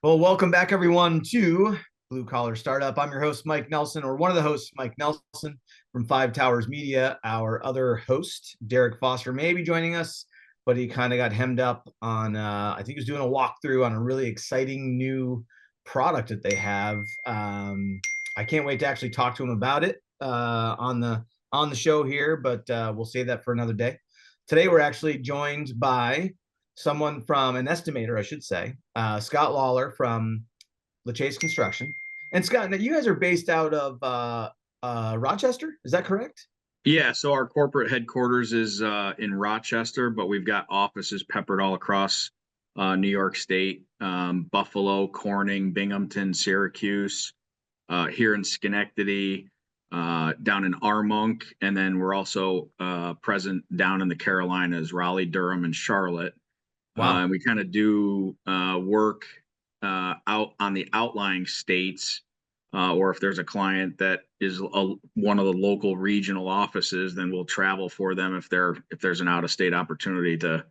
Well, welcome back everyone to Blue Collar Startup. I'm your host, Mike Nelson, or one of the hosts, Mike Nelson from Five Towers Media. Our other host, Derek Foster, may be joining us, but he kind of got hemmed up on, I think he was doing a walkthrough on a really exciting new product that they have. I can't wait to actually talk to him about it on the show here, but we'll save that for another day. Today, we're actually joined by someone from an estimator, I should say, Scott Lawler from LeChase Construction. And Scott, now you guys are based out of Rochester, is that correct? Yeah, so our corporate headquarters is in Rochester, but we've got offices peppered all across New York State, Buffalo, Corning, Binghamton, Syracuse, here in Schenectady, down in Armonk, and then we're also present down in the Carolinas, Raleigh, Durham, and Charlotte. Wow. And we kind of do work out on the outlying states, or if there's a client that is one of the local regional offices, then we'll travel for them if there's an out of state opportunity to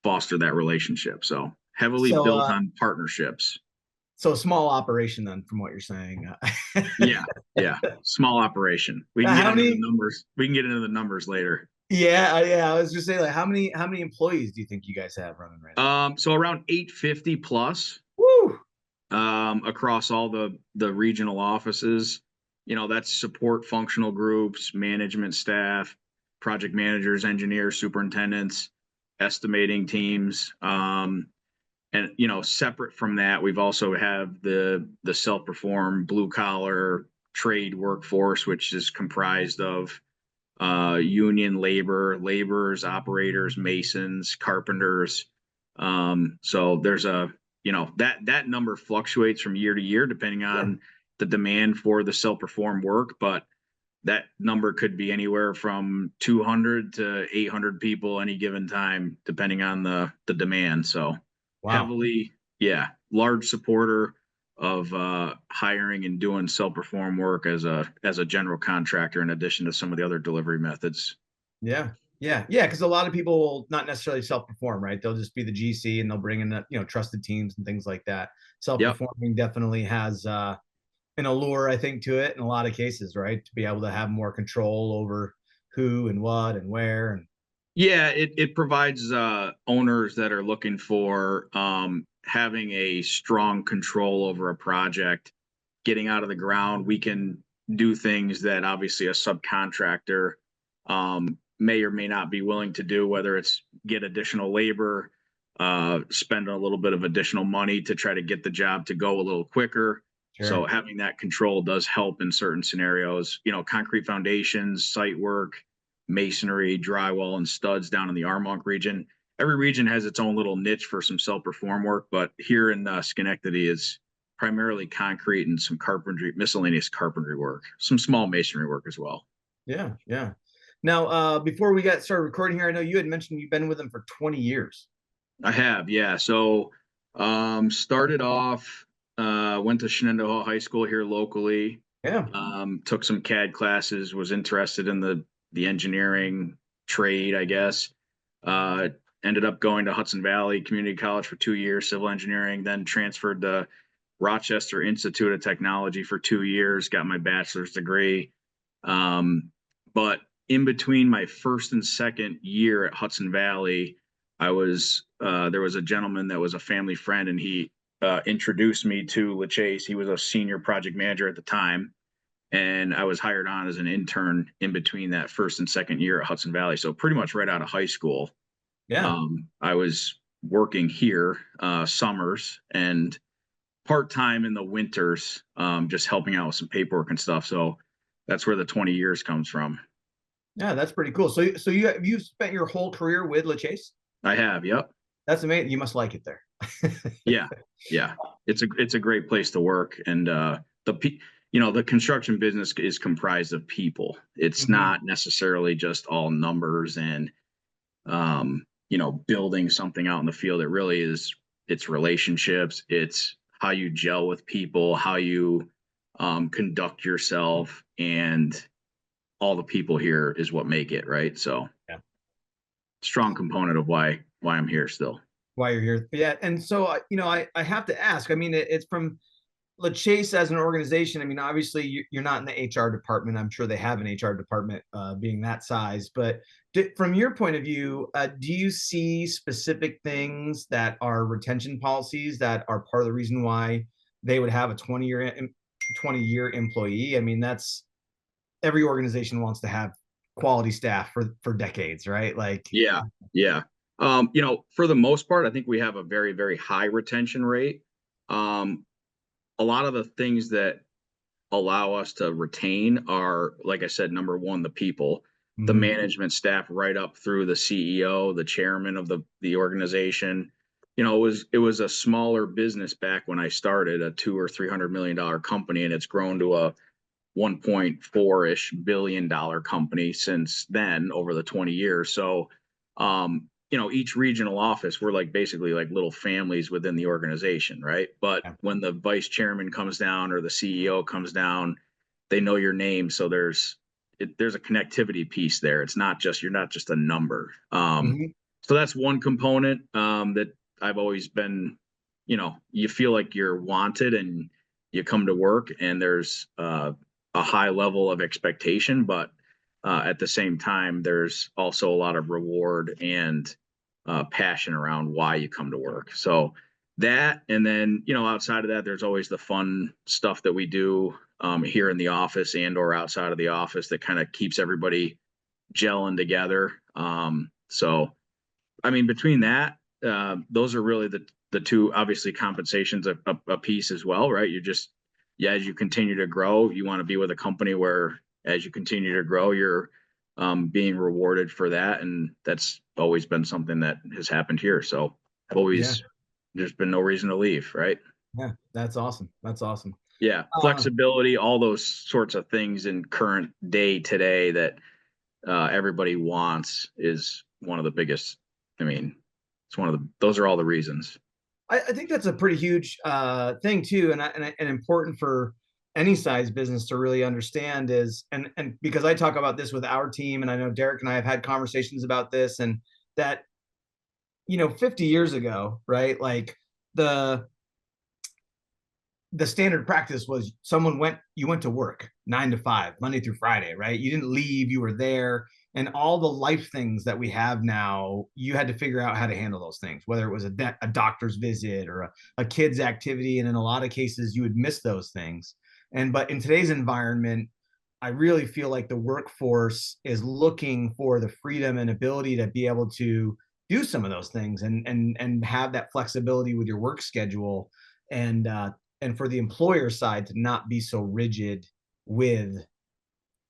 foster that relationship. So heavily So, built on partnerships. so a small operation then, from what you're saying. Yeah, yeah, small operation. We can get How into the many? numbers. We can get into the numbers later. Yeah. I was just saying, like, how many employees do you think you guys have running right now? So around 850 plus. Woo! Across all the regional offices. You know, that's support functional groups, management staff, project managers, engineers, superintendents, estimating teams. And you know, separate from that, we've also have the self-perform blue collar trade workforce, which is comprised of union labor, laborers, operators, masons, carpenters. So there's a that number fluctuates from year to year depending Yeah. on the demand for the self-perform work, but that number could be anywhere from 200 to 800 people any given time depending on the demand. So Wow. heavily, yeah, large supporter of hiring and doing self-perform work as a general contractor in addition to some of the other delivery methods. Yeah. Yeah. Because a lot of people will not necessarily self-perform, right? They'll just be the GC and they'll bring in the trusted teams and things like that. Yep. Self-performing definitely has an allure, I think, to it in a lot of cases, right? To be able to have more control over who and what and where. And Yeah, it provides owners that are looking for having a strong control over a project, getting out of the ground. We can do things that obviously a subcontractor may or may not be willing to do, whether it's get additional labor, spend a little bit of additional money to try to get the job to go a little quicker. So sure. having that control does help in certain scenarios. You know, concrete foundations, site work, masonry, drywall, and studs down in the Armonk region. Every region has its own little niche for some self-perform work, but here in Schenectady is primarily concrete and some carpentry, miscellaneous carpentry work, some small masonry work as well. Yeah. Now, before we got started recording here, I know you had mentioned you've been with them for 20 years. I have, yeah. So started off, went to Shenandoah High School here locally. Yeah. Took some CAD classes, was interested in the engineering trade, I guess. Uh, Ended up going to Hudson Valley Community College for 2 years, civil engineering, then transferred to Rochester Institute of Technology for 2 years, got my bachelor's degree. But in between my first and second year at Hudson Valley, I was there was a gentleman that was a family friend, and he introduced me to LeChase. He was a senior project manager at the time, and I was hired on as an intern in between that first and second year at Hudson Valley. So pretty much right out of high school, Yeah. I was working here summers and part time in the winters, just helping out with some paperwork and stuff. So that's where the 20 years comes from. Yeah, that's pretty cool. So you've spent your whole career with LeChase? I have, yep. That's amazing. You must like it there. Yeah, yeah. It's a great place to work, and the construction business is comprised of people. It's Mhm. not necessarily just all numbers and building something out in the field. It really is. It's relationships. It's how you gel with people, how you conduct yourself, and all the people here is what make it right. So Yeah. strong component of why I'm here still. why you're here. Yeah. And so, I have to ask, I mean, it's from LeChase as an organization. I mean, obviously you're not in the HR department. I'm sure they have an HR department being that size, but from your point of view, do you see specific things that are retention policies that are part of the reason why they would have a 20-year employee? I mean, that's every organization wants to have quality staff for decades, right? Like, Yeah, yeah. For the most part, I think we have a very, very high retention rate. Um, a lot of the things that allow us to retain are, like I said, number one, the people, the mhm. management staff, right up through the CEO, the chairman of the organization. It was a smaller business back when I started, a 200 or $300 million company, and it's grown to a 1.4-ish billion-dollar company since then over the 20 years. So, each regional office, we're like basically like little families within the organization, right? But Yeah. when the vice chairman comes down or the CEO comes down, they know your name. So there's a connectivity piece there. It's not just, you're not just a number. Mhm. So that's one component that I've always been, you feel like you're wanted and you come to work and there's a high level of expectation, but at the same time, there's also a lot of reward and passion around why you come to work. So that, and then outside of that, there's always the fun stuff that we do here in the office and or outside of the office that kind of keeps everybody gelling together. So I mean, between that, those are really the two. Obviously, compensation's a piece as well, right? Yeah, as you continue to grow, you want to be with a company where, as you continue to grow, you're being rewarded for that, and that's always been something that has happened here. So I've Yeah. always there's been no reason to leave, right? Yeah. That's awesome. That's awesome. Yeah, Uh, flexibility, all those sorts of things in current day today that everybody wants is one of the biggest. I mean, it's one of those are all the reasons. I think that's a pretty huge thing too, and important for any size business to really understand is, and because I talk about this with our team, and I know Derek and I have had conversations about this, and that 50 years ago, right? Like the the standard practice was you went to work 9 to 5, Monday through Friday, right? You didn't leave, you were there. And all the life things that we have now, you had to figure out how to handle those things, whether it was a doctor's visit or a kid's activity. And in a lot of cases, you would miss those things. But in today's environment, I really feel like the workforce is looking for the freedom and ability to be able to do some of those things and have that flexibility with your work schedule, and and for the employer side to not be so rigid with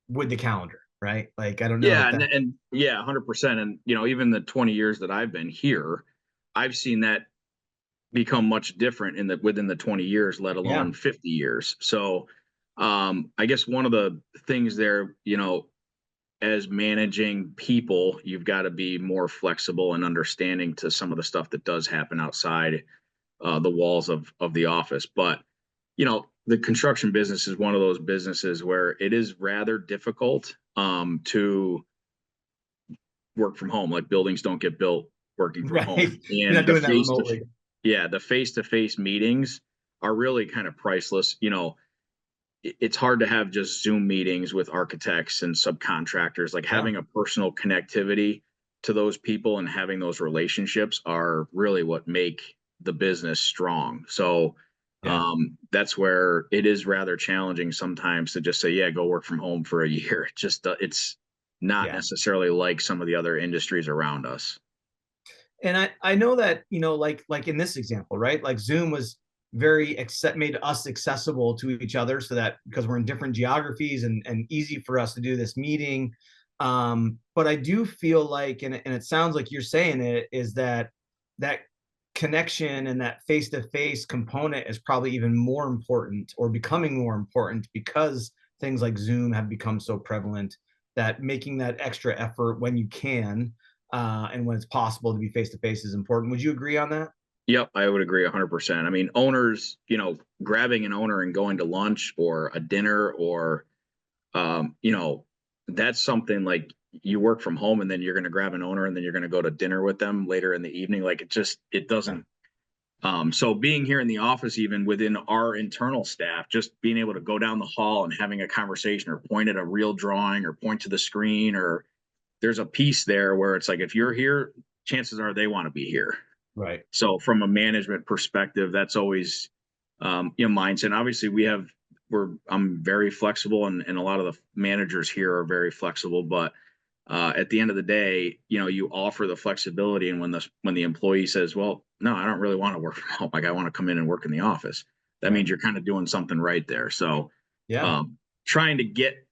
the calendar, right? Like, I don't know Yeah, if and that. and yeah, 100%. And even the 20 years that I've been here, I've seen that become much different within the 20 years, let Yeah. alone 50 years. So I guess one of the things there, as managing people, you've got to be more flexible and understanding to some of the stuff that does happen outside the walls of the office. But the construction business is one of those businesses where it is rather difficult to work from home. Like, buildings don't get built working from Right. home, You're not and doing that remotely. the face to face meetings are really kind of priceless. It's hard to have just Zoom meetings with architects and subcontractors. Like, Yeah. having a personal connectivity to those people and having those relationships are really what make the business strong. So Yeah. that's where it is rather challenging sometimes to just say, yeah, go work from home for a year. It just it's not Yeah. necessarily like some of the other industries around us. And I know that, like in this example, right? Like Zoom was made us accessible to each other, so that because we're in different geographies, and easy for us to do this meeting. But I do feel like, and it sounds like you're saying it, is that connection and that face-to-face component is probably even more important, or becoming more important, because things like Zoom have become so prevalent, that making that extra effort when you can, and when it's possible to be face to face is important. Would you agree on that? Yep, I would agree 100%. I mean, owners, grabbing an owner and going to lunch or a dinner or, that's something like you work from home and then you're going to grab an owner and then you're going to go to dinner with them later in the evening. Like it doesn't. So being here in the office, even within our internal staff, just being able to go down the hall and having a conversation or point at a real drawing or point to the screen, or there's a piece there where it's like, if you're here, chances are they want to be here. Right. So from a management perspective, that's always, mindset. Obviously I'm very flexible, and a lot of the managers here are very flexible, but at the end of the day, you offer the flexibility. And when the employee says, well, no, I don't really want to work from home, like I want to come in and work in the office, that means you're kind of doing something right there. So Yeah. trying to get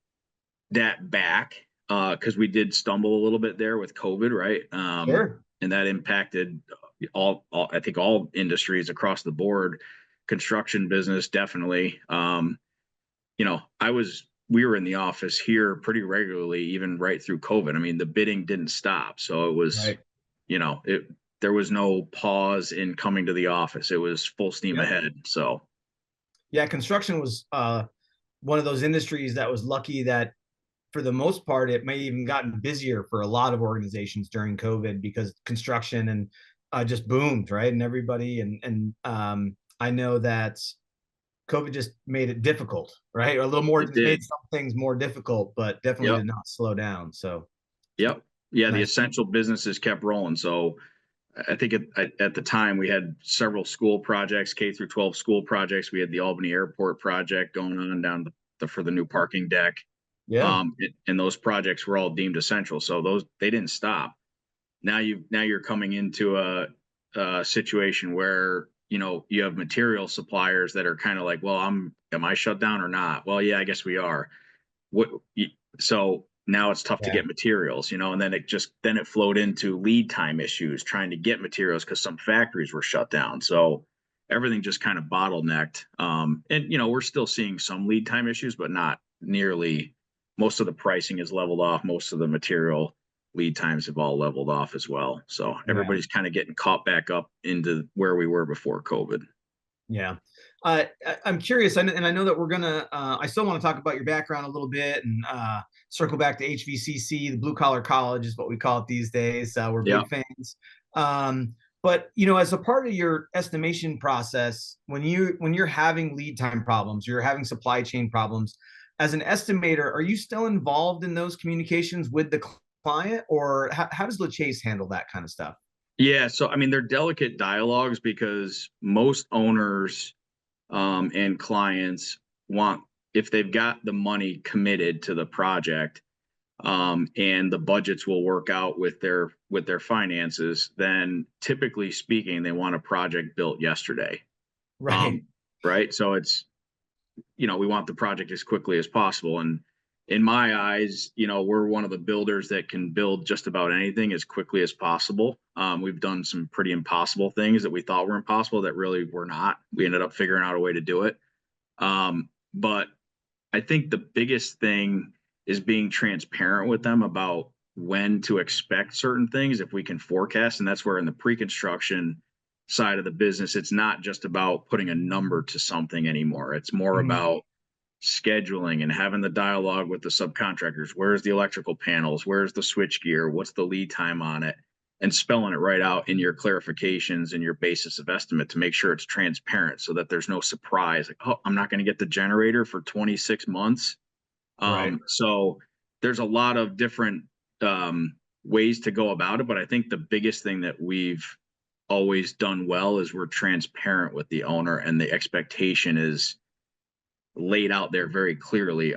that back, because we did stumble a little bit there with COVID, right? Sure. And that impacted I think all industries across the board, construction business, definitely. We were in the office here pretty regularly, even right through COVID. I mean, the bidding didn't stop. So it was, Right. there was no pause in coming to the office. It was full steam Yep. ahead. So Yeah, construction was one of those industries that was lucky that for the most part, it may even gotten busier for a lot of organizations during COVID because construction and just boomed, right? And everybody I know that COVID just made it difficult, right? Or a little more, it made did. some things more difficult, but definitely Yep. did not slow down. So Yep. Yeah. The nice. essential businesses kept rolling. So I think at the time we had several school projects, K through 12 school projects. We had the Albany Airport project going on down for the new parking deck. Yeah. And those projects were all deemed essential. So they didn't stop. Now you're coming into a situation where, you have material suppliers that are kind of like, well, am I shut down or not? Well, yeah, I guess we are. What, so now it's tough to Yeah. get materials, and then it flowed into lead time issues, trying to get materials because some factories were shut down. So everything just kind of bottlenecked. And we're still seeing some lead time issues, but not nearly. Most of the pricing is leveled off. Most of the material lead times have all leveled off as well. So Yeah. everybody's kind of getting caught back up into where we were before COVID. Yeah. I'm curious, and I know that we're gonna. I still want to talk about your background a little bit and circle back to HVCC, the blue collar college is what we call it these days. We're Yeah. big fans. But as a part of your estimation process, when you're having lead time problems, you're having supply chain problems, as an estimator, are you still involved in those communications with the client, or how does LeChase handle that kind of stuff? Yeah. So, I mean, they're delicate dialogues because most owners and clients want, if they've got the money committed to the project, and the budgets will work out with their finances, then typically speaking, they want a project built yesterday. Right. Right. So it's, we want the project as quickly as possible. And in my eyes, we're one of the builders that can build just about anything as quickly as possible. We've done some pretty impossible things that we thought were impossible that really were not. We ended up figuring out a way to do it. But I think the biggest thing is being transparent with them about when to expect certain things if we can forecast. And that's where in the pre-construction side of the business, it's not just about putting a number to something anymore. It's more Mhm. about scheduling and having the dialogue with the subcontractors. Where's the electrical panels? Where's the switch gear? What's the lead time on it? And spelling it right out in your clarifications and your basis of estimate to make sure it's transparent so that there's no surprise. Like, oh, I'm not going to get the generator for 26 months. Right. So there's a lot of different ways to go about it. But I think the biggest thing that we've always done well is we're transparent with the owner, and the expectation is laid out there very clearly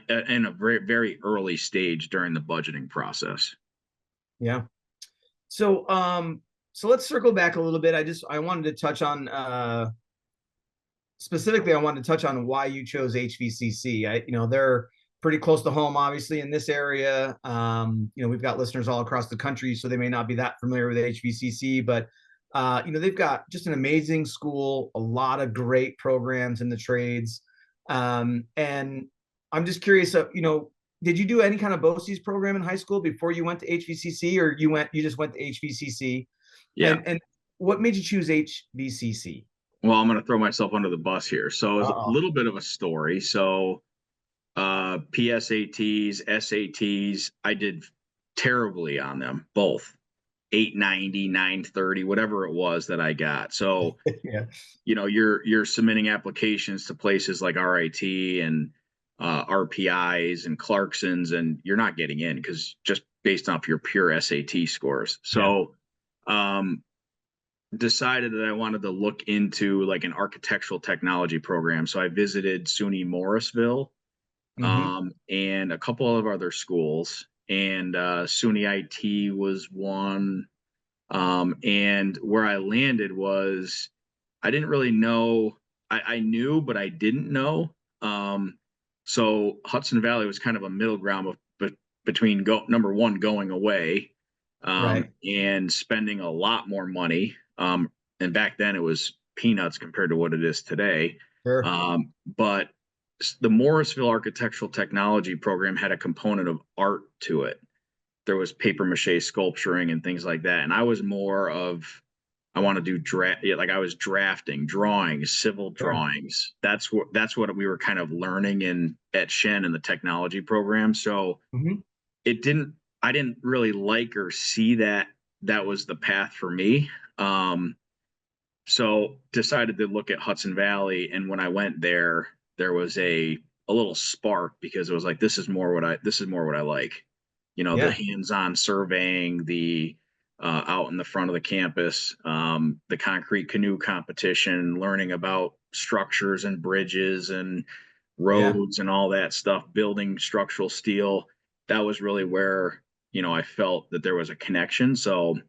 in a very, very early stage during the budgeting process. Yeah. So so let's circle back a little bit. I wanted to touch on specifically I wanted to touch on why you chose HVCC. They're pretty close to home, obviously, in this area. We've got listeners all across the country, so they may not be that familiar with HVCC, but they've got just an amazing school, a lot of great programs in the trades. And I'm just curious, did you do any kind of BOCES program in high school before you went to HVCC, or you just went to HVCC? Yeah. And what made you choose HVCC? Well, I'm going to throw myself under the bus here. So it's a Uh-oh. little bit of a story. So PSATs, SATs, I did terribly on them, both 890, 930, whatever it was that I got. So, Yeah. you're submitting applications to places like RIT and RPIs and Clarksons, and you're not getting in because just based off your pure SAT scores. Yeah. So, um, decided that I wanted to look into like an architectural technology program. So I visited SUNY Morrisville, Hmm. and a couple of other schools, and SUNY IT was one. And where I landed was I didn't really know. I knew, but I didn't know. Um, so Hudson Valley was kind of a middle ground between number one, going away, Right. and spending a lot more money. And back then it was peanuts compared to what it is today. Sure. But the Morrisville Architectural Technology program had a component of art to it. There was paper mache sculpturing and things like that. And I was more of, I want to do like I was drafting, drawings, civil Sure. drawings. That's what we were kind of learning at Shen in the technology program. So Hmm. it didn't I didn't really like or see that was the path for me. So decided to look at Hudson Valley, and when I went there, there was a little spark because it was like this is more what I like. The Yeah. hands-on surveying, the out in the front of the campus, the concrete canoe competition, learning about structures and bridges and Yeah. roads and all that stuff, building structural steel. That was really where, I felt that there was a connection. So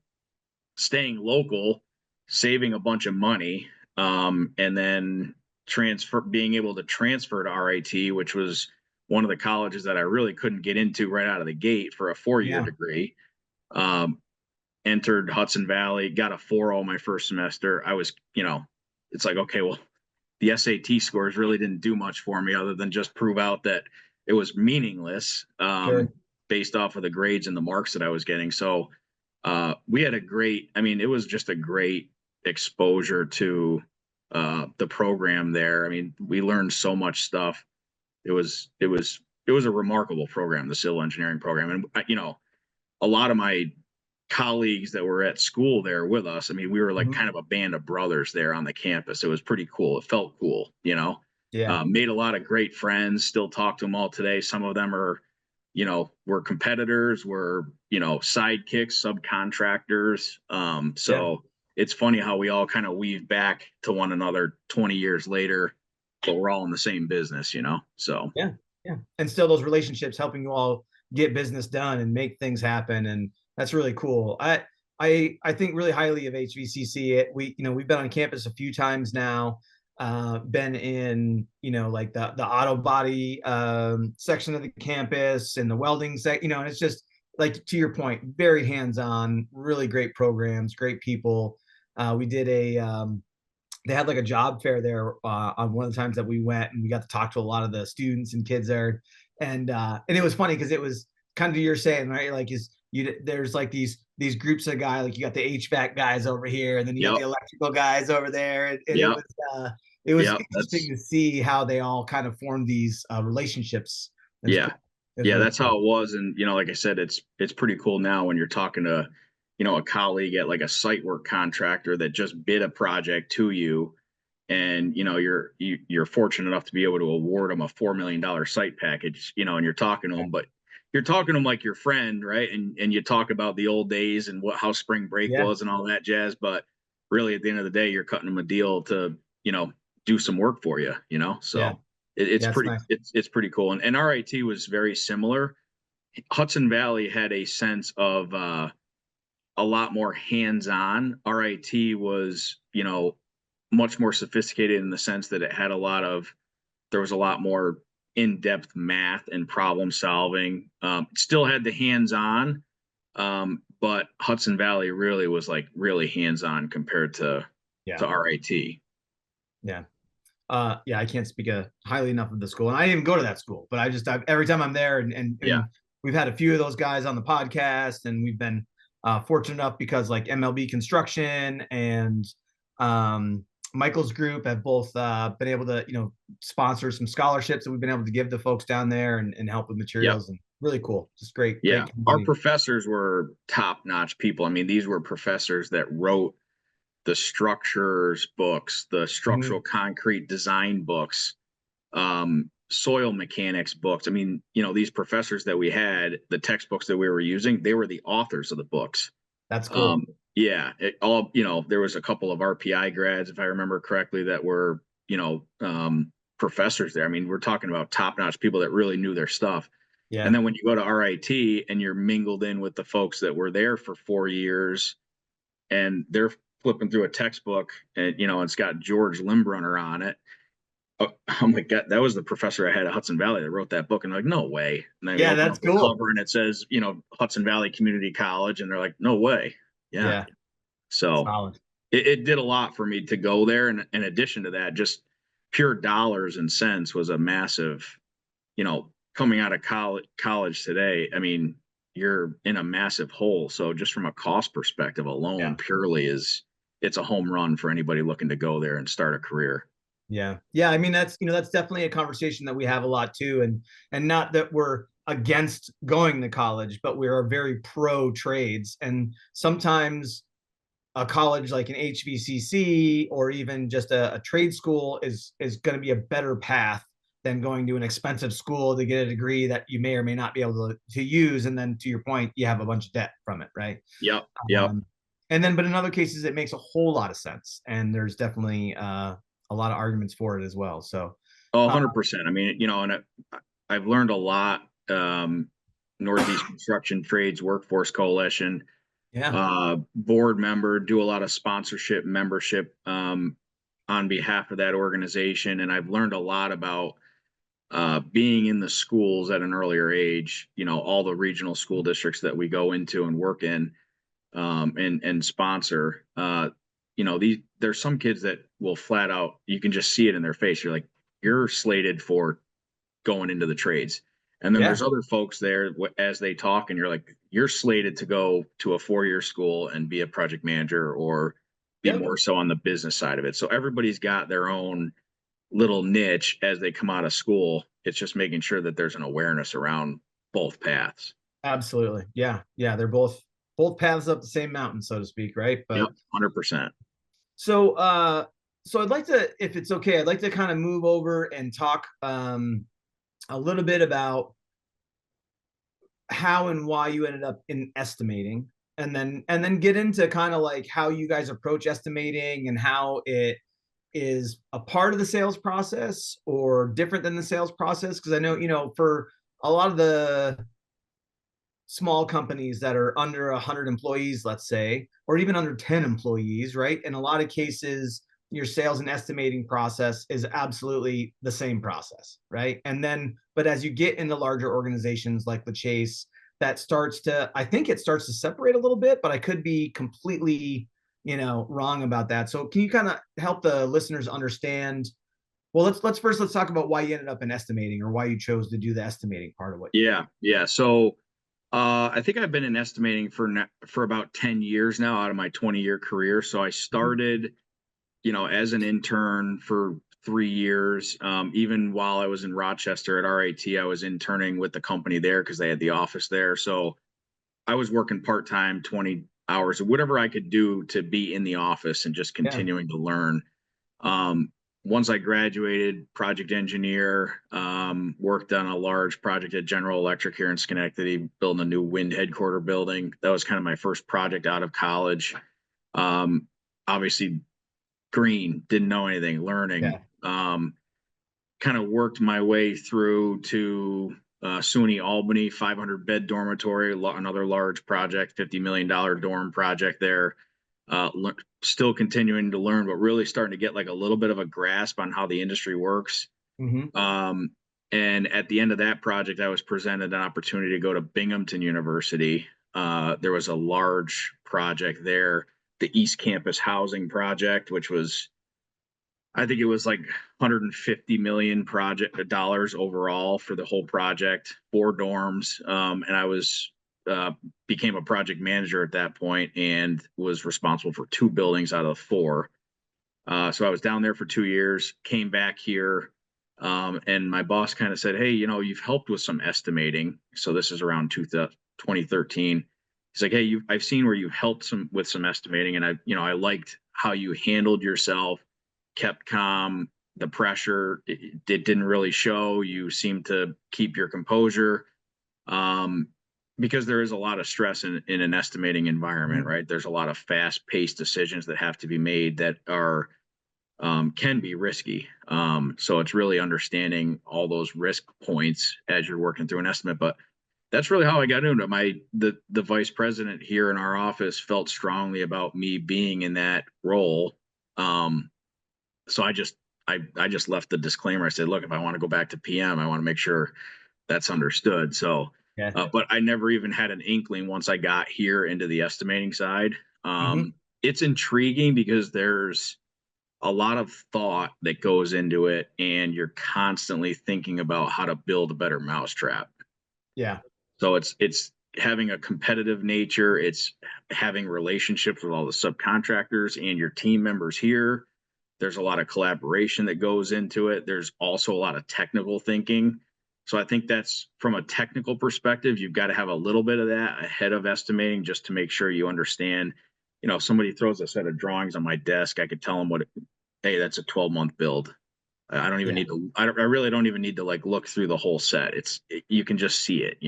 staying local, saving a bunch of money, and then being able to transfer to RIT, which was one of the colleges that I really couldn't get into right out of the gate for a 4-year Yeah. degree. Um, Entered Hudson Valley, got a 4.0 my first semester. I was, it's like, okay, well, the SAT scores really didn't do much for me other than just prove out that it was meaningless, Sure. based off of the grades and the marks that I was getting. So we had it was just a great exposure to the program there. I mean, we learned so much stuff. It was a remarkable program, the civil engineering program. And, a lot of my colleagues that were at school there with us, I mean, we were like Hmm. kind of a band of brothers there on the campus. It was pretty cool. It felt cool, Yeah. made a lot of great friends, still talk to them all today. Some of them are, were competitors, were, sidekicks, subcontractors. Yeah. So it's funny how we all kind of weave back to one another 20 years later, but we're all in the same business, so. Yeah. Yeah. And still those relationships helping you all get business done and make things happen. And that's really cool. I think really highly of HVCC. We've been on campus a few times now. Been in, like the auto body section of the campus and the welding and it's just like, to your point, very hands-on, really great programs, great people. We did they had like a job fair there on one of the times that we went, and we got to talk to a lot of the students and kids there. And it was funny because it was kind of you're saying, right? Like, there's like these groups of guys, like you got the HVAC guys over here, and then you got Yep. the electrical guys over there. And Yep. it was Yep. interesting to see how they all kind of formed these relationships. It's Yeah. cool. It's Yeah, really that's cool. how it was. And, like I said, it's pretty cool now when you're talking to, a colleague at like a site work contractor that just bid a project to you, and you're fortunate enough to be able to award them a $4 million site package, and you're talking to them, but you're talking to them like your friend, right? And you talk about the old days and how spring break Yeah. was and all that jazz, but really at the end of the day, you're cutting them a deal to, do some work for you, Yeah. so it's Yeah. It's pretty nice. it's pretty cool. And RIT was very similar. Hudson Valley had a sense of a lot more hands-on. RIT was, much more sophisticated in the sense that there was a lot more in-depth math and problem solving. Still had the hands-on, but Hudson Valley really was like really hands-on compared Yeah. to RIT. Yeah. Yeah, I can't speak highly enough of the school, and I didn't even go to that school, but every time I'm there, Yeah, and we've had a few of those guys on the podcast, and we've been fortunate enough because like MLB Construction and Michael's group have both been able to, sponsor some scholarships that we've been able to give to folks down there and help with Yep. materials, and really cool. Just great, Yeah. great Our community. professors were top-notch people. I mean, these were professors that wrote the structures books, the structural Mhm. concrete design books, soil mechanics books. I mean, these professors that we had, the textbooks that we were using, they were the authors of the books. That's Um, cool. yeah, there was a couple of RPI grads, if I remember correctly, that were, professors there. I mean, we're talking about top-notch people that really knew their stuff. And Yeah. then when you go to RIT and you're mingled in with the folks that were there for 4 years and they're flipping through a textbook and, it's got George Limbrunner on it. Oh my God, that was the professor I had at Hudson Valley that wrote that book. And they're like, no way. And then we Yeah, open that's up the cool. cover and it says, Hudson Valley Community College. And they're like, no way. Yeah. Yeah, So solid. it did a lot for me to go there. And in addition to that, just pure dollars and cents was a massive, coming out of college today. I mean, you're in a massive hole. So just from a cost perspective alone, Yeah. purely it's a home run for anybody looking to go there and start a career. Yeah. Yeah. I mean, that's definitely a conversation that we have a lot too. And not that we're against going to college, but we are very pro trades. And sometimes a college like an HVCC or even just a trade school is going to be a better path than going to an expensive school to get a degree that you may or may not be able to use. And then to your point, you have a bunch of debt from it, right? Yep. Yep. Um, and then, but in other cases, it makes a whole lot of sense, and there's definitely a lot of arguments for it as well. So, Oh, uh, 100%. I mean, and I've learned a lot. Northeast Construction Trades Workforce Coalition, yeah, board member, do a lot of sponsorship membership on behalf of that organization. And I've learned a lot about being in the schools at an earlier age, all the regional school districts that we go into and work in and sponsor. There's some kids that will flat out, you can just see it in their face. You're like, you're slated for going into the trades. And then yeah, there's other folks there as they talk, and you're like, you're slated to go to a 4-year school and be a project manager or be yep, more so on the business side of it. So everybody's got their own little niche as they come out of school. It's just making sure that there's an awareness around both paths. absolutely, yeah, yeah. They're both paths up the same mountain, so to speak, right? Yep, But 100%. so, so I'd like to, if it's okay, I'd like to kind of move over and talk a little bit about how and why you ended up in estimating, and then get into kind of like how you guys approach estimating and how it is a part of the sales process or different than the sales process, because I know, for a lot of the small companies that are under 100 employees, let's say, or even under 10 employees, right? In a lot of cases, your sales and estimating process is absolutely the same process, right? And then, but as you get into larger organizations like LeChase, I think it starts to separate a little bit, but I could be completely, wrong about that. So can you kind of help the listeners understand? Well, let's talk about why you ended up in estimating, or why you chose to do the estimating part of what you Yeah, yeah. So I think I've been in estimating for about 10 years now out of my 20-year career. So I do. started, as an intern for 3 years. Even while I was in Rochester at RIT, I was interning with the company there because they had the office there. So I was working part-time, 20 hours, whatever I could do to be in the office and just Yeah. continuing to learn. Um, Once I graduated, project engineer, worked on a large project at General Electric here in Schenectady, building a new wind headquarter building. That was kind of my first project out of college. Um, Obviously, green, didn't know anything, learning. Yeah. Kind of worked my way through to SUNY Albany, 500-bed dormitory, another large project, $50 million dorm project there. Still continuing to learn, but really starting to get like a little bit of a grasp on how the industry works. Mm-hmm. Um, and at the end of that project, I was presented an opportunity to go to Binghamton University. There was a large project there, the East Campus Housing Project, which was, I think it was like 150 million project dollars overall for the whole project, 4 dorms. And I was became a project manager at that point and was responsible for 2 buildings out of 4. So I was down there for 2 years, came back here, and my boss kind of said, "Hey, you've helped with some estimating." So this is around 2013. He's like, "Hey, I've seen where you've helped with some estimating, and I liked how you handled yourself, kept calm. The pressure it didn't really show. You seemed to keep your composure." Um, because there is a lot of stress in an estimating environment, Mhm. right? There's a lot of fast-paced decisions that have to be made that are can be risky. So it's really understanding all those risk points as you're working through an estimate. But that's really how I got into it. The vice president here in our office felt strongly about me being in that role. Um, so I just left the disclaimer. I said, look, if I want to go back to PM, I want to make sure that's understood. So, Yeah. but I never even had an inkling once I got here into the estimating side. Mhm. It's intriguing because there's a lot of thought that goes into it, and you're constantly thinking about how to build a better mousetrap. Yeah. So it's having a competitive nature. It's having relationships with all the subcontractors and your team members here. There's a lot of collaboration that goes into it. There's also a lot of technical thinking. So I think that's from a technical perspective, you've got to have a little bit of that ahead of estimating just to make sure you understand. If somebody throws a set of drawings on my desk, I could tell them hey, that's a 12-month build. I don't even Yeah. need to, I really don't even need to like look through the whole set. You can just see it.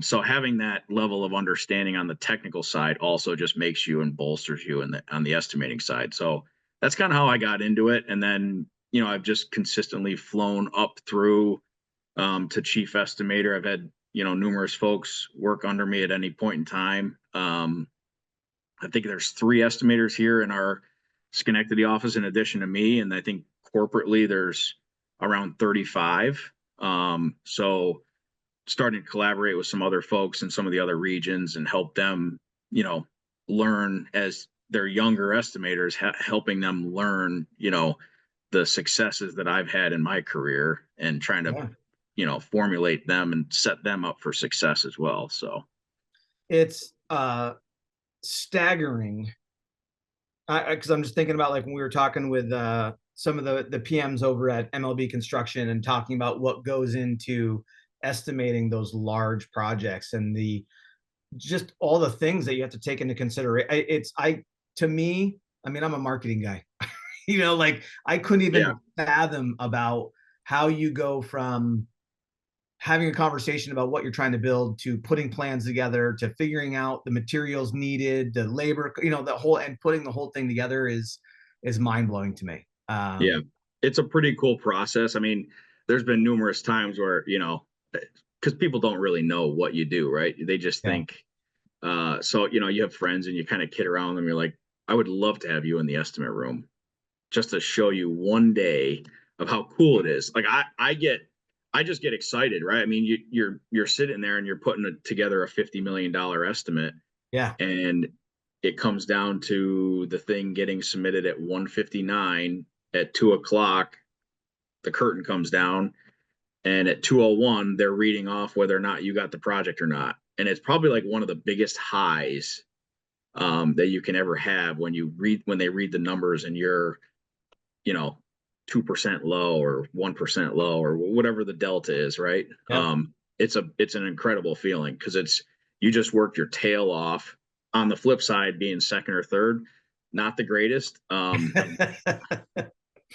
So having that level of understanding on the technical side also just makes you and bolsters you on the estimating side. So that's kind of how I got into it. And then, I've just consistently flown up through to chief estimator. I've had, numerous folks work under me at any point in time. I think there's 3 estimators here in our Schenectady office in addition to me. And I think corporately there's around 35. So starting to collaborate with some other folks in some of the other regions and help them, learn as they're younger estimators, helping them learn, the successes that I've had in my career and trying to, Yeah. formulate them and set them up for success as well. So, It's staggering. Because I'm just thinking about like when we were talking with some of the PMs over at MLB Construction and talking about what goes into estimating those large projects and the just all the things that you have to take into consideration. It's I to me, I mean, I'm a marketing guy. Like I couldn't yeah, even fathom about how you go from having a conversation about what you're trying to build to putting plans together to figuring out the materials needed, the labor, the whole and putting the whole thing together is mind blowing to me. yeah, it's a pretty cool process. I mean, there's been numerous times where, because people don't really know what you do, right? They just Yeah. think, so, you have friends and you kind of kid around them. You're like, I would love to have you in the estimate room just to show you one day of how cool it is. Like I just get excited, right? I mean, you're sitting there and you're putting together a $50 million estimate, Yeah. and it comes down to the thing getting submitted at 1:59 at 2 o'clock. The curtain comes down, and at 2:01 they're reading off whether or not you got the project or not. And it's probably like one of the biggest highs that you can ever have when they read the numbers and you're you know 2% low or 1% low or whatever the delta is, right? Yep. It's an incredible feeling because it's you just worked your tail off. On the flip side, being second or third, not the greatest. Early,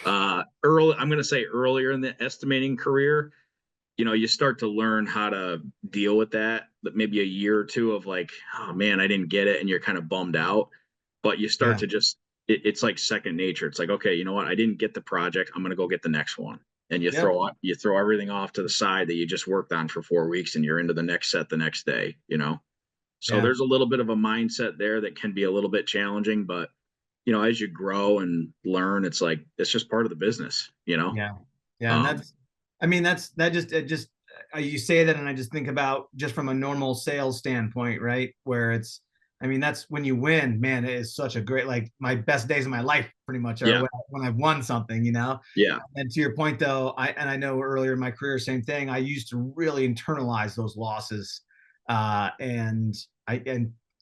I'm going to say earlier in the estimating career, you start to learn how to deal with that. But maybe a year or two of like, oh man, I didn't get it, and you're kind of bummed out. But you start Yeah. to just, it's like second nature. It's like, okay, you know what? I didn't get the project. I'm gonna go get the next one. And Yep. you throw everything off to the side that you just worked on for 4 weeks, and you're into the next set the next day. So Yeah. there's a little bit of a mindset there that can be a little bit challenging, but as you grow and learn, it's like it's just part of the business. Yeah. Yeah. And Um, that's, I mean, that just, it just, you say that, and I just think about just from a normal sales standpoint, right? Where it's, I mean, that's when you win, man, it is such a great, like my best days of my life pretty much are yeah, when I've won something. yeah, And to your point though, I know earlier in my career, same thing. I used to really internalize those losses. And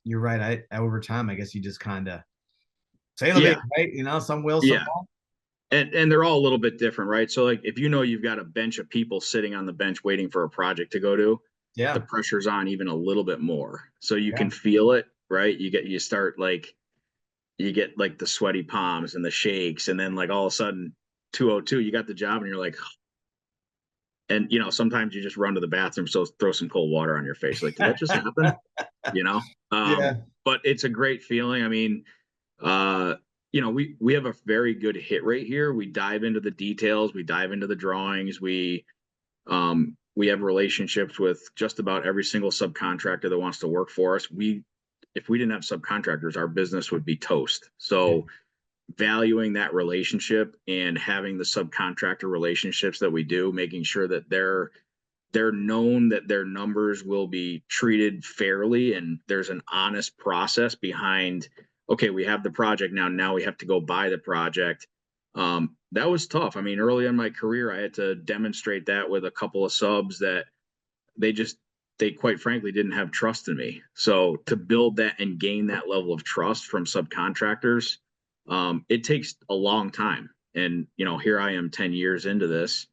you're right. I over time, I guess you just kind of Sailor Yeah. bait, right? You know, some will, some Yeah. won't. And they're all a little bit different, right? So like if you know you've got a bench of people sitting on the bench waiting for a project to go to, the Yeah. pressure's on even a little bit more. So you Yeah. can feel it, right? You get like the sweaty palms and the shakes, and then like all of a sudden 202, you got the job and you're like, and sometimes you just run to the bathroom, so throw some cold water on your face. Like, did that just happen? You know? Yeah. But it's a great feeling. I mean, uh, we have a very good hit rate here. We dive into the details, we dive into the drawings, we have relationships with just about every single subcontractor that wants to work for us. If we didn't have subcontractors, our business would be toast. Yeah. So valuing that relationship and having the subcontractor relationships that we do, making sure that they're known that their numbers will be treated fairly and there's an honest process behind, okay, we have the project now we have to go buy the project. That was tough. I mean, early in my career, I had to demonstrate that with a couple of subs that they just they quite frankly didn't have trust in me. So to build that and gain that level of trust from subcontractors, it takes a long time. And here I am 10 years into this,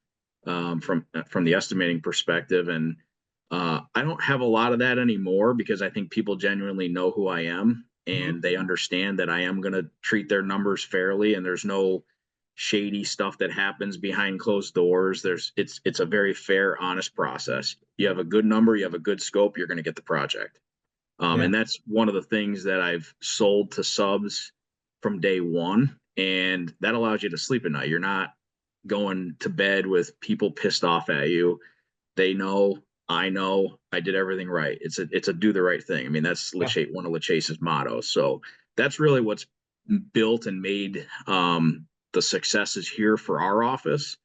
from the estimating perspective, and I don't have a lot of that anymore because I think people genuinely know who I am Mhm. and they understand that I am going to treat their numbers fairly, and there's no shady stuff that happens behind closed doors. It's a very fair, honest process. You have a good number, you have a good scope, you're going to get the project. Yeah. And that's one of the things that I've sold to subs from day one, and that allows you to sleep at night. You're not going to bed with people pissed off at you. They know, I know, I did everything right. It's a do the right thing. I mean, that's Yeah. one of LeChase's mottos. So that's really what's built and made the successes here for our office.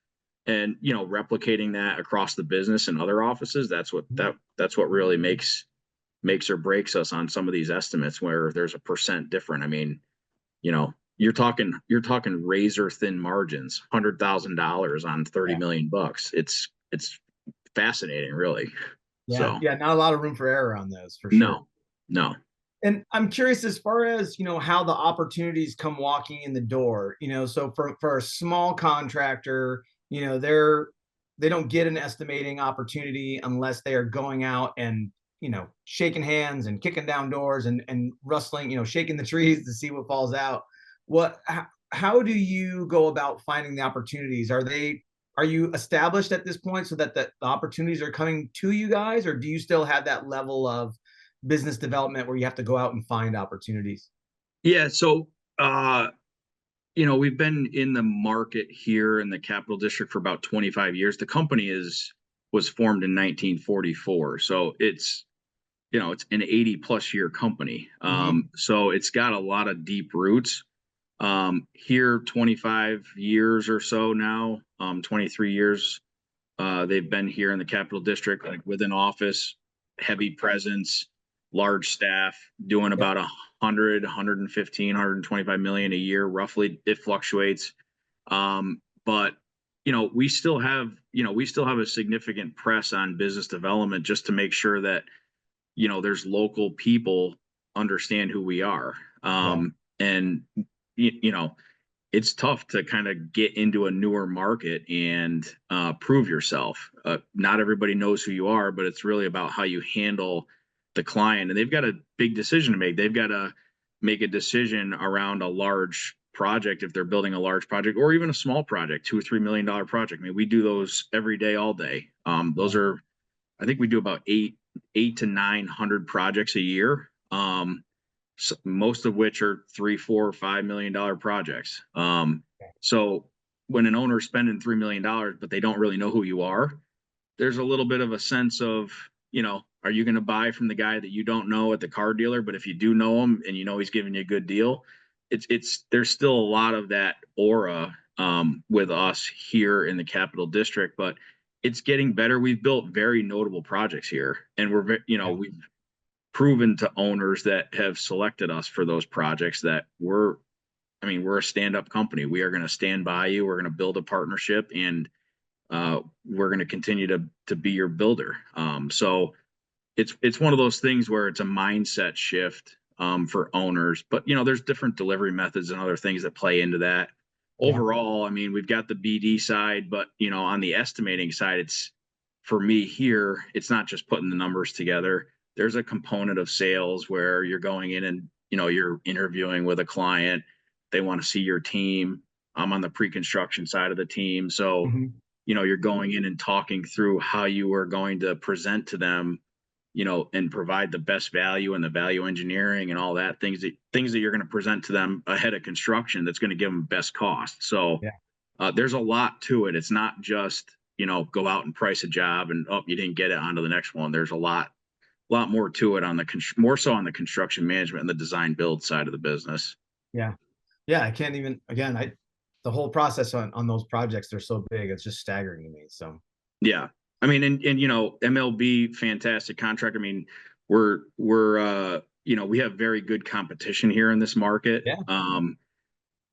And replicating that across the business and other offices, that's what really makes or breaks us on some of these estimates where there's a percent different. I mean, you're talking razor thin margins, $100,000 on 30 Yeah. million bucks. It's fascinating, really. Yeah. So Yeah. Not a lot of room for error on those for sure. no, no. And I'm curious as far as, how the opportunities come walking in the door, so for a small contractor, they don't get an estimating opportunity unless they are going out and, shaking hands and kicking down doors and rustling, shaking the trees to see what falls out. How do you go about finding the opportunities? Are you established at this point so that the opportunities are coming to you guys, or do you still have that level of business development where you have to go out and find opportunities? Yeah. So, we've been in the market here in the Capital District for about 25 years. The company was formed in 1944. So it's an 80 plus year company. Mhm. So it's got a lot of deep roots. Here, 25 years or so now, 23 years. They've been here in the Capital District, like within office, heavy presence, large staff, doing Yeah. about 100, 115, 125 million a year, roughly. It fluctuates. But we still have a significant press on business development just to make sure that there's local people understand who we are. Yeah. And you know, it's tough to kind of get into a newer market and prove yourself. Not everybody knows who you are, but it's really about how you handle the client. And they've got a big decision to make. They've got to make a decision around a large project if they're building a large project or even a small project, $2 or $3 million project. I mean, we do those every day, all day. Those Yeah. are, I think we do about eight to 900 projects a year. So most of which are $3, $4, $5 million projects. So when an owner is spending $3 million, but they don't really know who you are, there's a little bit of a sense of, are you going to buy from the guy that you don't know at the car dealer? But if you do know him and he's giving you a good deal, there's still a lot of that aura with us here in the Capital District, but it's getting better. We've built very notable projects here, and Yeah. we've proven to owners that have selected us for those projects that we're a stand-up company. We are going to stand by you. We're going to build a partnership, and we're going to continue to be your builder. So it's one of those things where it's a mindset shift for owners. But, there's different delivery methods and other things that play into that. Yeah. Overall, I mean, we've got the BD side, but, on the estimating side, for me here, it's not just putting the numbers together. There's a component of sales where you're going in and, you're interviewing with a client. They want to see your team. I'm on the pre-construction side of the team. So, Mm-hmm. You're going in and talking through how you are going to present to them, and provide the best value and the value engineering and all that things that you're going to present to them ahead of construction that's going to give them best cost. So there's a lot to it. It's not just, go out and price a job and, oh, you didn't get it, on to the next one. There's a lot more to it more so on the construction management and the design build side of the business. Yeah. Yeah. I can't even, again, the whole process on those projects, they're so big. It's just staggering to me. So, yeah. I mean, and MLB, fantastic contract. I mean, we're we have very good competition here in this market. Yeah.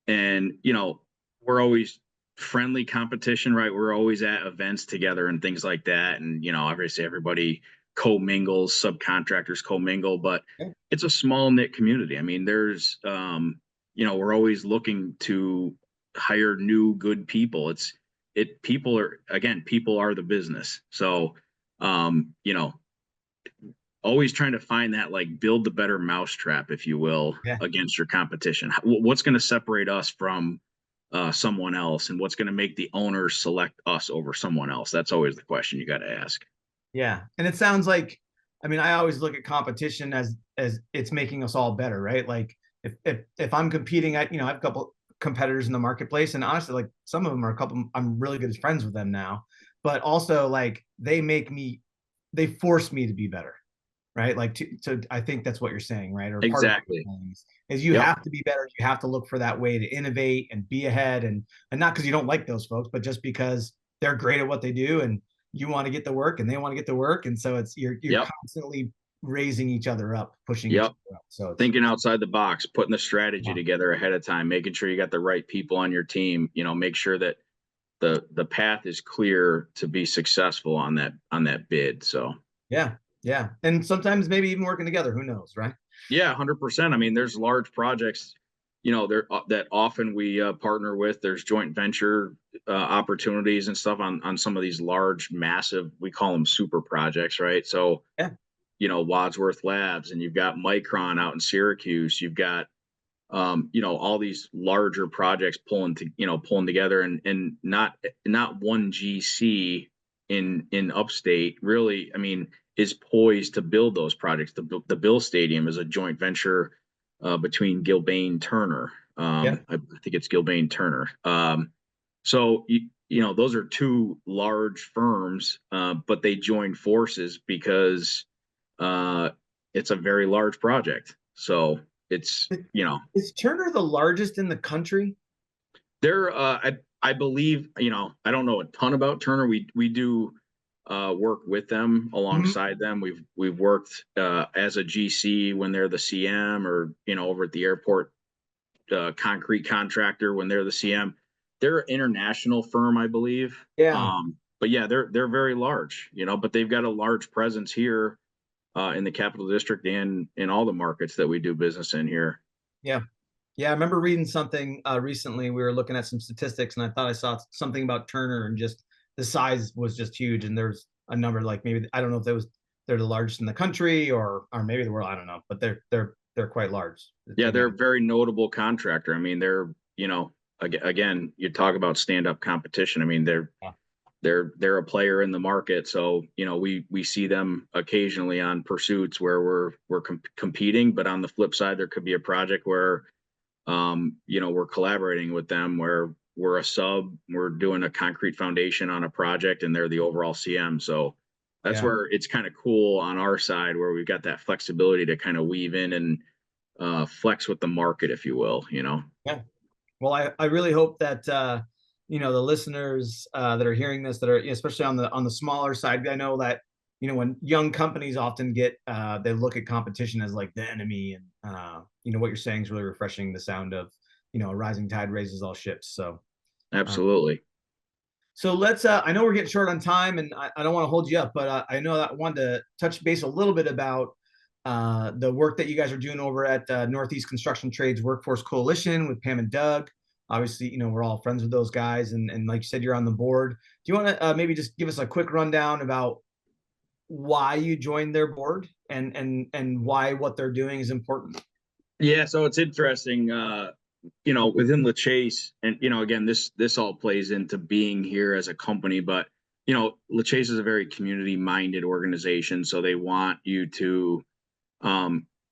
And we're always friendly competition, right? We're always at events together and things like that. And obviously everybody co-mingles, subcontractors co-mingle, but it's a small knit community. I mean, there's we're always looking to hire new good people. People are the business. So always trying to find that, like, build the better mousetrap, if you will, against your competition. What's going to separate us from someone else, and what's going to make the owners select us over someone else? That's always the question you got to ask. Yeah. And it sounds like, I mean, I always look at competition as it's making us all better, right? Like if I'm competing, I have a couple competitors in the marketplace, and honestly, like, some of them are I'm really good friends with them now, but also, like, they force me to be better, right? Like, to I think that's what you're saying, right? Or Exactly. part of is you have to be better. You have to look for that way to innovate and be ahead, and not because you don't like those folks, but just because they're great at what they do, and you want to get the work and they want to get the work. And so you're constantly raising each other up, pushing each other up. So thinking outside the box, putting the strategy together ahead of time, making sure you got the right people on your team, make sure that the path is clear to be successful on that bid. So yeah. And sometimes maybe even working together, who knows, right? Yeah, 100%. I mean, there's large projects, there that often we partner with. There's joint venture opportunities and stuff on some of these large, massive, we call them super projects, right? So, Wadsworth Labs, and you've got Micron out in Syracuse. You've got, all these larger projects pulling together, and not one GC in upstate really, I mean, is poised to build those projects. The Bill Stadium is a joint venture between Gilbane Turner. I think it's Gilbane Turner. So those are two large firms, but they joined forces because it's a very large project. So it's Is Turner the largest in the country? They're I believe, I don't know a ton about Turner. We do work with them, alongside them. We've worked as a GC when they're the CM, or over at the airport, concrete contractor when they're the CM. They're an international firm, I believe. But yeah, they're very large, but they've got a large presence here in the Capital District and in all the markets that we do business in here. I remember reading something recently. We were looking at some statistics, and I thought I saw something about Turner, and just the size was just huge. And there's a number, like, maybe, I don't know if they're the largest in the country or maybe the world. I don't know, but they're quite large. Yeah, they're a very notable contractor. I mean, they're, again, you talk about stand-up competition. I mean, they're a player in the market. So, we see them occasionally on pursuits where we're competing, but on the flip side, there could be a project where we're collaborating with them, where we're a sub, we're doing a concrete foundation on a project, and they're the overall CM. So that's where it's kind of cool on our side, where we've got that flexibility to kind of weave in and flex with the market, if you will, Yeah. Well, I really hope that, the listeners that are hearing this, that are, especially on the smaller side, I know that, when young companies often they look at competition as like the enemy, and what you're saying is really refreshing, the sound of, a rising tide raises all ships. So absolutely. So let's, I know we're getting short on time, and I don't want to hold you up, but I know that I wanted to touch base a little bit about the work that you guys are doing over at Northeast Construction Trades Workforce Coalition with Pam and Doug. Obviously, we're all friends with those guys, and like you said, you're on the board. Do you want to maybe just give us a quick rundown about why you joined their board and why what they're doing is important? Yeah, so it's interesting, within LeChase, and again, this all plays into being here as a company, but LeChase is a very community-minded organization, so they want you to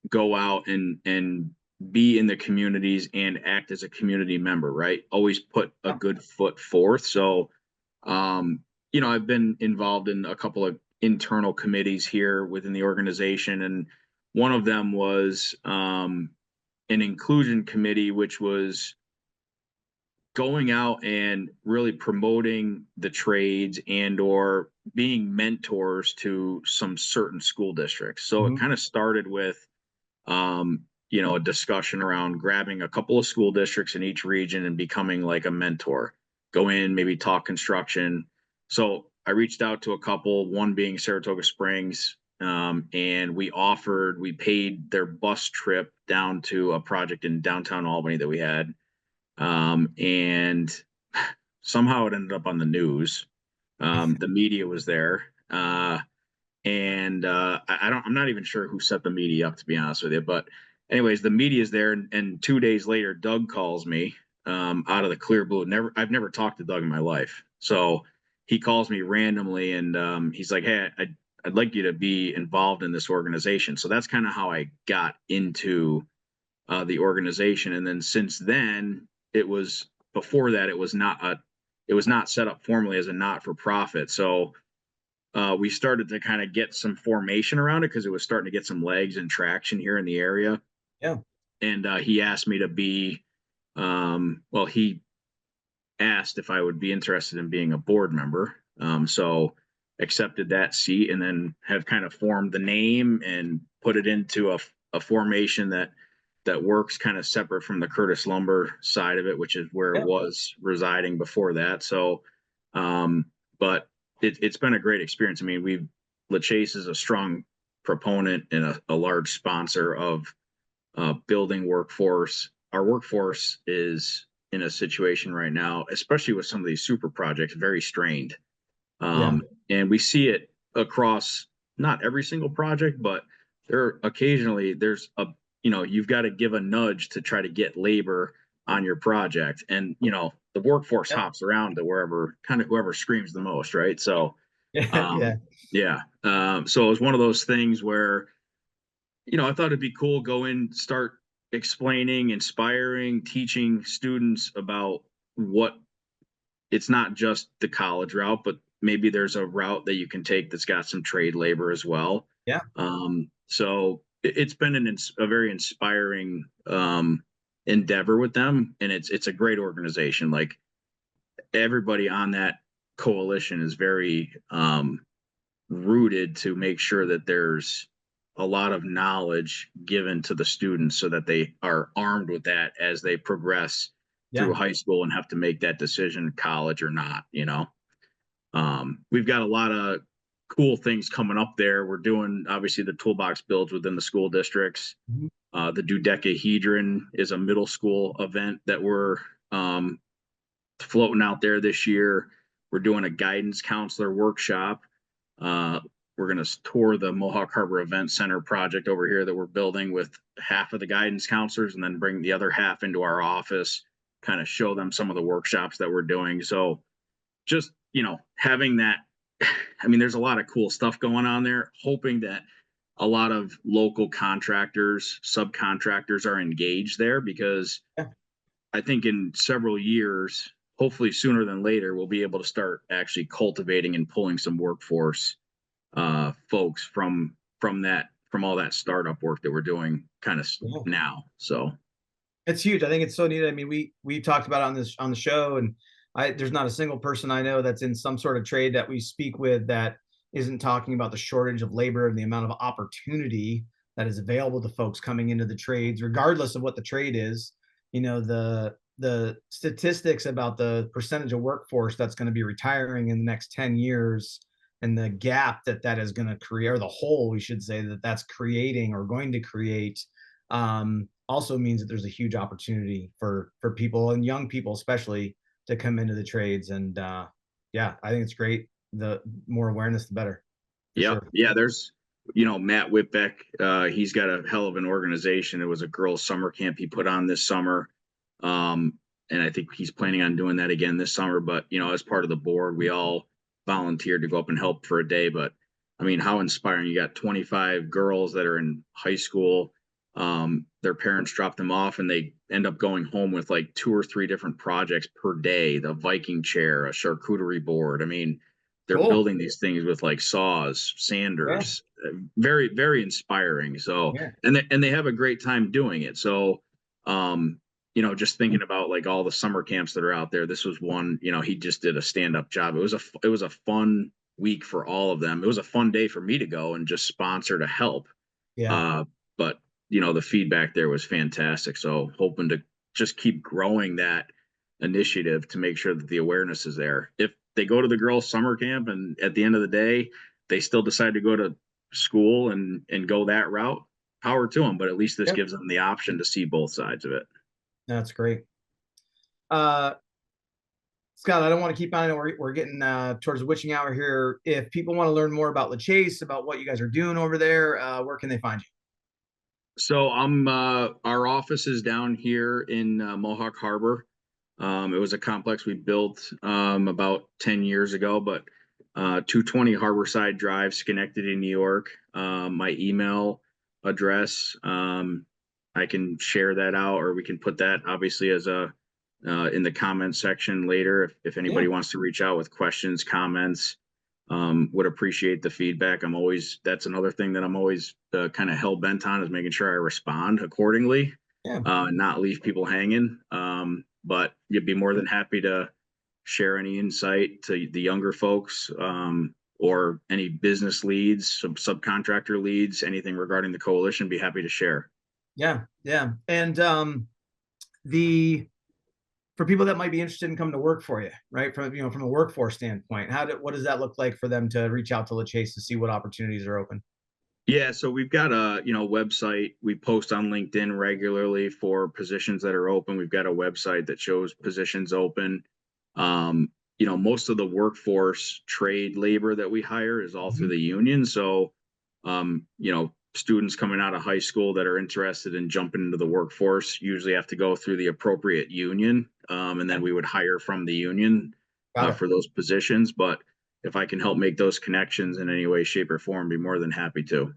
go out and be in the communities and act as a community member, right? Always put a good foot forth. So, I've been involved in a couple of internal committees here within the organization, and one of them was an inclusion committee, which was going out and really promoting the trades and or being mentors to some certain school districts. So it kind of started with a discussion around grabbing a couple of school districts in each region and becoming like a mentor. Go in, maybe talk construction. So I reached out to a couple, one being Saratoga Springs, and we paid their bus trip down to a project in downtown Albany that we had. And somehow it ended up on the news. The media was there. I'm not even sure who set the media up, to be honest with you. But anyways, the media is there, and 2 days later, Doug calls me out of the clear blue. I've never talked to Doug in my life, so he calls me randomly, and he's like, "Hey, I'd like you to be involved in this organization." So that's kind of how I got into the organization, and then since then, before that, it was not set up formally as a not-for-profit. So we started to kind of get some formation around it because it was starting to get some legs and traction here in the area. Yeah. And he asked me to be, he asked if I would be interested in being a board member. So accepted that seat, and then have kind of formed the name and put it into a formation that works kind of separate from the Curtis Lumber side of it, which is where it was residing before that. So, but it's been a great experience. I mean, LeChase is a strong proponent and a large sponsor of building workforce. Our workforce is in a situation right now, especially with some of these super projects, very strained. And we see it across not every single project, but you've got to give a nudge to try to get labor on your project. And, the workforce hops around to whoever screams the most. Right. So, so it was one of those things where, I thought it'd be cool, go in, start explaining, inspiring, teaching students about what it's not just the college route, but maybe there's a route that you can take that's got some trade labor as well. Yeah. So it's been a very inspiring endeavor with them, and it's a great organization. Like, everybody on that coalition is very rooted to make sure that there's a lot of knowledge given to the students so that they are armed with that as they progress through high school and have to make that decision, college or not. We've got a lot of cool things coming up there. We're doing, obviously, the toolbox builds within the school districts. The dodecahedron is a middle school event that we're floating out there this year. We're doing a guidance counselor workshop. We're going to tour the Mohawk Harbor Event Center project over here that we're building with half of the guidance counselors, and then bring the other half into our office, kind of show them some of the workshops that we're doing. So just, having that, I mean, there's a lot of cool stuff going on there, hoping that a lot of local contractors, subcontractors are engaged there, because I think in several years, hopefully sooner than later, we'll be able to start actually cultivating and pulling some workforce folks from all that startup work that we're doing kind of now. So it's huge. I think it's so neat. I mean, we talked about it on the show, and there's not a single person I know that's in some sort of trade that we speak with that isn't talking about the shortage of labor and the amount of opportunity that is available to folks coming into the trades, regardless of what the trade is. The statistics about the percentage of workforce that's going to be retiring in the next 10 years and the gap that is going to create, or the hole, we should say, that's creating or going to create, also means that there's a huge opportunity for people, and young people especially, to come into the trades. And yeah, I think it's great. The more awareness, the better. Yeah. Sure. Yeah. There's, Matt Whitbeck, he's got a hell of an organization. It was a girls' summer camp he put on this summer. And I think he's planning on doing that again this summer. But, as part of the board, we all volunteered to go up and help for a day. But I mean, how inspiring. You got 25 girls that are in high school. Their parents drop them off and they end up going home with like 2 or 3 different projects per day. The Viking chair, a charcuterie board. I mean, they're Cool. building these things with like saws, Yeah. sanders. Very, very inspiring. So, Yeah. and they have a great time doing it. So, just thinking about like all the summer camps that are out there, this was one, he just did a stand-up job. It was a fun week for all of them. It was a fun day for me to go and just sponsor to help. Yeah. But the feedback there was fantastic. So hoping to just keep growing that initiative to make sure that the awareness is there. If they go to the girls' summer camp and at the end of the day, they still decide to go to school and go that route, power to them. But at least this gives them the option to see both sides of it. That's great. Scott, I don't want to keep on. We're getting towards the witching hour here. If people want to learn more about LeChase, about what you guys are doing over there, where can they find you? So our office is down here in Mohawk Harbor. It was a complex we built about 10 years ago, but 220 Harborside Drive, Schenectady, New York. My email address, I can share that out, or we can put that obviously as a in the comments section later if anybody wants to reach out with questions, comments. Would appreciate the feedback. That's another thing that I'm always kind of hell bent on, is making sure I respond accordingly, not leave people hanging. But you'd be more than happy to share any insight to the younger folks, or any business leads, subcontractor leads, anything regarding the coalition, be happy to share. Yeah. And for people that might be interested in coming to work for you, right? From a workforce standpoint, what does that look like for them to reach out to LeChase to see what opportunities are open? Yeah, so we've got a website. We post on LinkedIn regularly for positions that are open. We've got a website that shows positions open. Most of the workforce trade labor that we hire is all through the union. So, students coming out of high school that are interested in jumping into the workforce usually have to go through the appropriate union, and then we would hire from the union for those positions. But if I can help make those connections in any way, shape, or form, be more than happy to.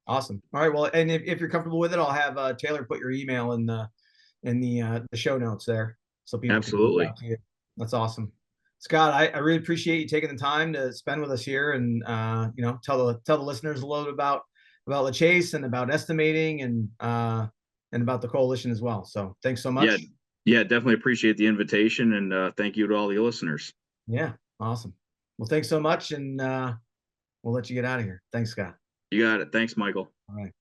Awesome. All right. Well, and if you're comfortable with it, I'll have Taylor put your email in the show notes there, so people Absolutely. can reach out to you. That's awesome. Scott, I really appreciate you taking the time to spend with us here, and tell the listeners a little bit about LeChase and about estimating, and about the coalition as well. So thanks so much. Yeah, definitely appreciate the invitation, and thank you to all the listeners. Yeah, awesome. Well, thanks so much, and we'll let you get out of here. Thanks, Scott. You got it. Thanks, Michael. All right.